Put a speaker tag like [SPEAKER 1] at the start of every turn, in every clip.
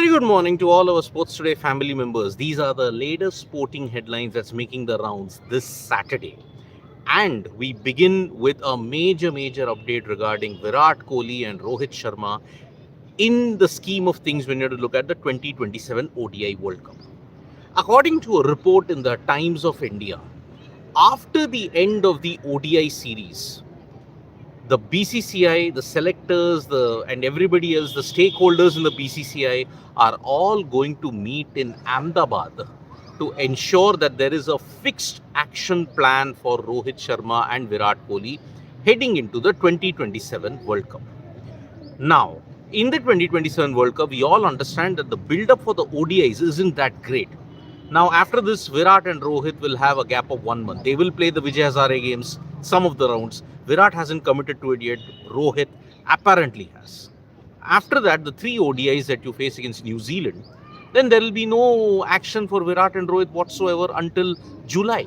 [SPEAKER 1] Very good morning to all our Sports Today family members. These are the latest sporting headlines that's making the rounds this Saturday. And we begin with a major update regarding Virat Kohli and Rohit Sharma in the scheme of things when you have to look at the 2027 ODI World Cup. According to a report in the Times of India, after the end of the ODI series, the BCCI, the selectors, and everybody else, the stakeholders in the BCCI are all going to meet in Ahmedabad to ensure that there is a fixed action plan for Rohit Sharma and Virat Kohli heading into the 2027 World Cup. Now, in the 2027 World Cup, we all understand that the build-up for the ODIs isn't that great. Now, after this, Virat and Rohit will have a gap of 1 month. They will play the Vijay Hazare games, some of the rounds. Virat hasn't committed to it yet. Rohit apparently has. After that, the 3 ODIs that you face against New Zealand, then there will be no action for Virat and Rohit whatsoever until July.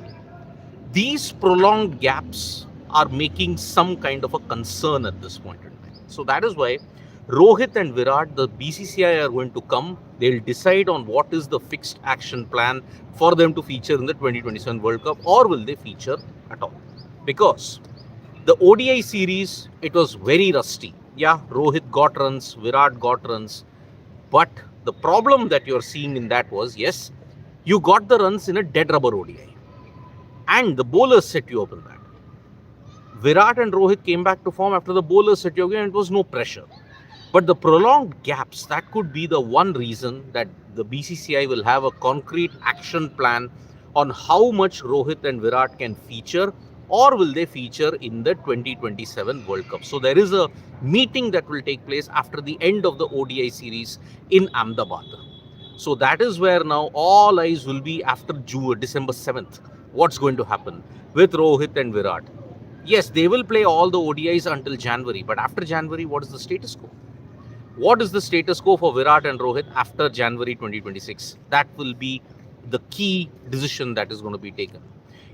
[SPEAKER 1] These prolonged gaps are making some kind of a concern at this point in time. So that is why Rohit and Virat, the BCCI are going to come. They'll decide on what is the fixed action plan for them to feature in the 2027 World Cup, or will they feature at all? Because the ODI series, it was very rusty. Yeah, Rohit got runs, Virat got runs. But the problem that you're seeing in that was, yes, you got the runs in a dead rubber ODI. And the bowlers set you up in that. Virat and Rohit came back to form after the bowlers set you up and it was no pressure. But the prolonged gaps, that could be the one reason that the BCCI will have a concrete action plan on how much Rohit and Virat can feature, or will they feature in the 2027 World Cup. So there is a meeting that will take place after the end of the ODI series in Ahmedabad. So that is where now all eyes will be after December 7th. What's going to happen with Rohit and Virat? Yes, they will play all the ODIs until January, but after January, what is the status quo? What is the status quo for Virat and Rohit after January 2026? That will be the key decision that is going to be taken.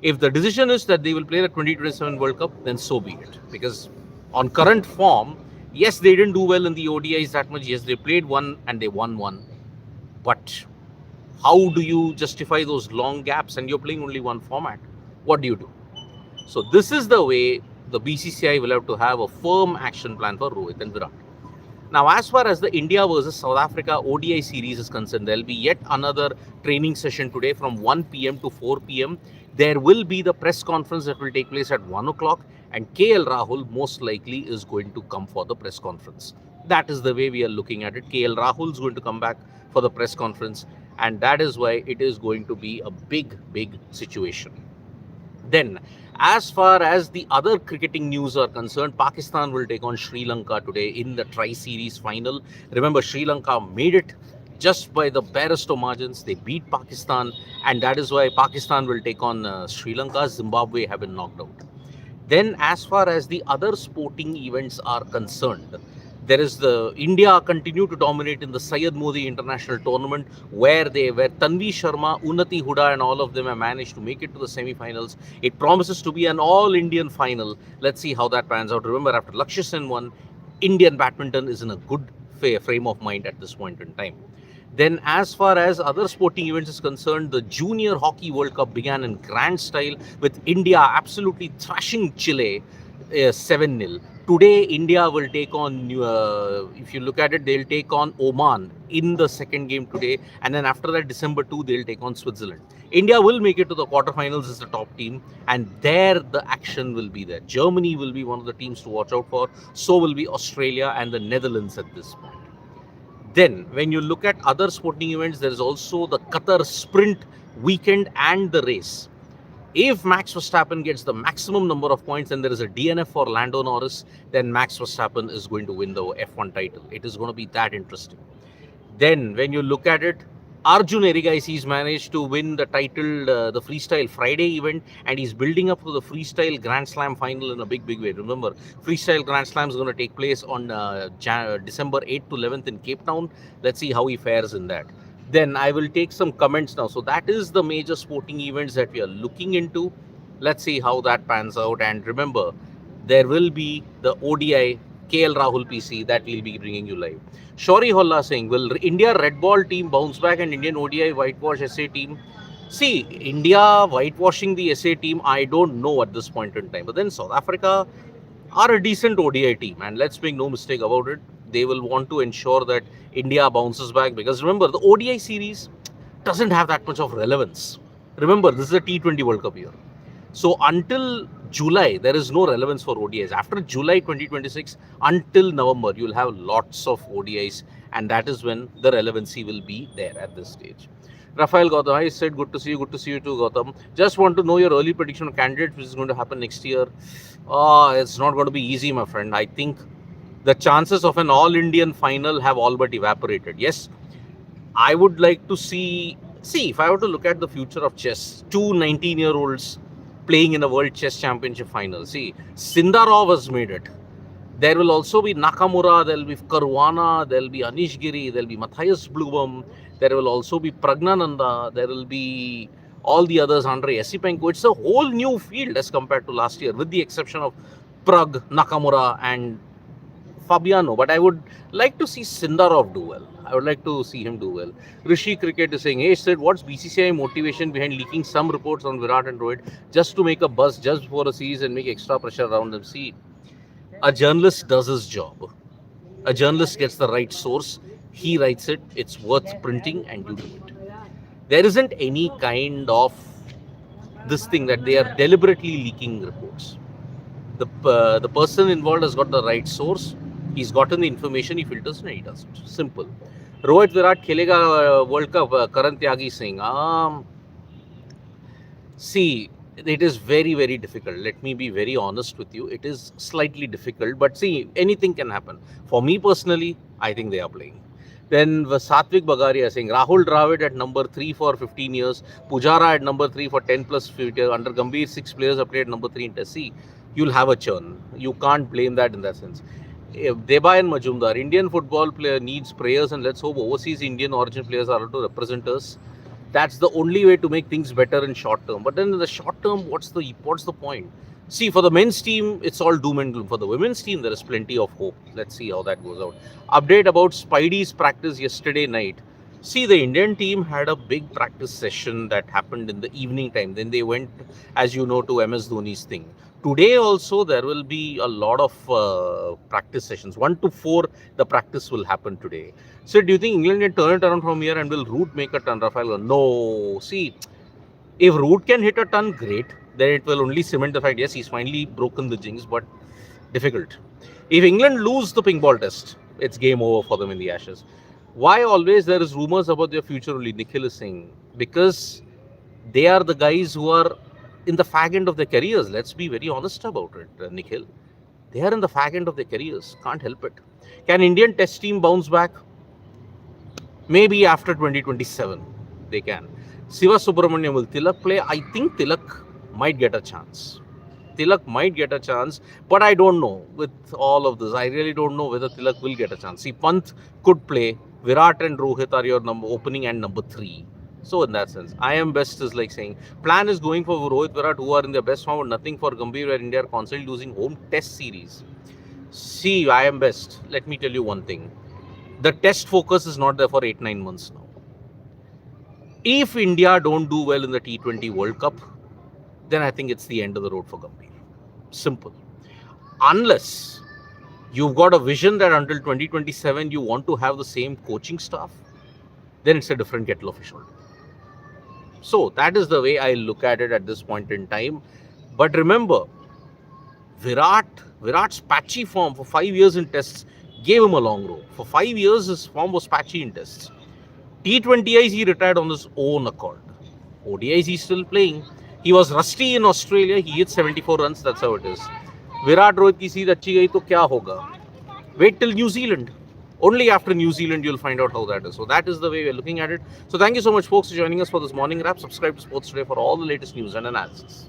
[SPEAKER 1] If the decision is that they will play the 2027 World Cup, then so be it. Because on current form, yes, they didn't do well in the ODIs that much. Yes, they played one and they won one. But how do you justify those long gaps and you're playing only one format? What do you do? So this is the way the BCCI will have to have a firm action plan for Rohit and Virat. Now, as far as the India versus South Africa ODI series is concerned, there will be yet another training session today from 1 p.m. to 4 p.m. There will be the press conference that will take place at 1 o'clock, and KL Rahul most likely is going to come for the press conference. That is the way we are looking at it. KL Rahul is going to come back for the press conference, and that is why it is going to be a big situation. Then, as far as the other cricketing news are concerned, Pakistan will take on Sri Lanka today in the Tri-Series final. Remember, Sri Lanka made it just by the barest of margins. They beat Pakistan, and that is why Pakistan will take on Sri Lanka. Zimbabwe have been knocked out. Then, as far as the other sporting events are concerned, there is the India continue to dominate in the Syed Modi International Tournament, where Tanvi Sharma, Unnati Huda and all of them have managed to make it to the semi-finals. It promises to be an all-Indian final. Let's see how that pans out. Remember, after Lakshya Sen won, Indian badminton is in a good frame of mind at this point in time. Then, as far as other sporting events is concerned, the Junior Hockey World Cup began in grand style with India absolutely thrashing Chile 7-0. Today, India will take on, if you look at it, they'll take on Oman in the second game today. And then after that, December 2, they'll take on Switzerland. India will make it to the quarterfinals as the top team. And there, the action will be there. Germany will be one of the teams to watch out for. So will be Australia and the Netherlands at this point. Then, when you look at other sporting events, there is also the Qatar Sprint weekend and the race. If Max Verstappen gets the maximum number of points and there is a DNF for Lando Norris, then Max Verstappen is going to win the F1 title. It is going to be that interesting. Then, when you look at it, Arjun Erigai's managed to win the title, the Freestyle Friday event, and he's building up to the Freestyle Grand Slam final in a big way. Remember, Freestyle Grand Slam is going to take place on December 8th to 11th in Cape Town. Let's see how he fares in that. Then I will take some comments now. So that is the major sporting events that we are looking into. Let's see how that pans out. And remember, there will be the ODI KL Rahul PC, that we'll be bringing you live. Shori Holla saying, will India red ball team bounce back and Indian ODI whitewash SA team? See, India whitewashing the SA team, I don't know at this point in time. But then South Africa are a decent ODI team, and let's make no mistake about it. They will want to ensure that India bounces back, because remember, the ODI series doesn't have that much of relevance. Remember, this is a T20 World Cup year. So until July, there is no relevance for ODIs. After July 2026, until November, you'll have lots of ODIs, and that is when the relevancy will be there at this stage. Rafael Gautam, I said, good to see you too, Gautam. Just want to know your early prediction of candidates, which is going to happen next year. It's not going to be easy, my friend. I think the chances of an all-Indian final have all but evaporated. Yes, I would like to see, if I were to look at the future of chess, two 19-year-olds playing in a World Chess Championship final. See, Sindarov has made it. There will also be Nakamura, there will be Caruana, there will be Anish Giri, there will be Matthias Blubum, there will also be Pragnananda, there will be all the others, Andrei Esipenko. It's a whole new field as compared to last year, with the exception of Prag, Nakamura and Fabiano. But I would like to see Sindarov do well. I would like to see him do well. Rishi Cricket is saying, hey Sid, what's BCCI motivation behind leaking some reports on Virat and Rohit just to make a buzz just before a series and make extra pressure around them? See, a journalist does his job. A journalist gets the right source. He writes it. It's worth printing, and you do it. There isn't any kind of this thing that they are deliberately leaking reports. The person involved has got the right source. He's gotten the information. He filters and he does it. Simple. Rohit Virat khelega World Cup. Karan Tyagi saying, see, it is very, very difficult. Let me be very honest with you. It is slightly difficult, but see, anything can happen. For me personally, I think they are playing. Then Satvik Bagaria saying, Rahul Dravid at number 3 for 15 years, Pujara at number 3 for 10 plus 50 years, under Gambhir 6 players have played at number 3 in Test. See, you'll have a churn. You can't blame that in that sense. Deba and Majumdar, Indian football player needs prayers, and let's hope overseas Indian origin players are to represent us. That's the only way to make things better in short term. But then in the short term, what's the point? See, for the men's team, it's all doom and gloom. For the women's team, there is plenty of hope. Let's see how that goes out. Update about Spidey's practice yesterday night. See, the Indian team had a big practice session that happened in the evening time. Then they went, as you know, to MS Dhoni's thing. Today also, there will be a lot of practice sessions. 1 to 4, the practice will happen today. So, do you think England can turn it around from here, and will Root make a ton, Rafael? No. See, if Root can hit a ton, great. Then it will only cement the fact, yes, he's finally broken the jinx, but difficult. If England lose the pink ball test, it's game over for them in the Ashes. Why always there is rumors about their future only? Nikhil is saying, because they are the guys who are in the fag end of their careers. Let's be very honest about it, Nikhil. They are in the fag end of their careers. Can't help it. Can Indian test team bounce back? Maybe after 2027, they can. Siva Subramaniam, will Tilak play? I think Tilak might get a chance. But I don't know with all of this. I really don't know whether Tilak will get a chance. See, Pant could play. Virat and Rohit are your opening and number 3. So in that sense, I am best is like saying, plan is going for Rohit Virat, who are in their best form, but nothing for Gambhir, where India are constantly losing home test series. See, I am best. Let me tell you one thing. The test focus is not there for 8-9 months now. If India don't do well in the T20 World Cup, then I think it's the end of the road for Gambhir. Simple. Unless you've got a vision that until 2027 you want to have the same coaching staff, then it's a different kettle of fish altogether. So that is the way I look at it at this point in time. But remember, Virat's patchy form for 5 years in tests gave him a long road. For 5 years, his form was patchy in tests. T20Is, he retired on his own accord. ODIs, he's still playing. He was rusty in Australia. He hit 74 runs. That's how it is. Virat Rohit ki seed achhi gayi to kya hoga? Wait till New Zealand. Only after New Zealand you'll find out how that is. So that is the way we're looking at it. So thank you so much, folks, for joining us for this morning wrap. Subscribe to Sports Today for all the latest news and analysis.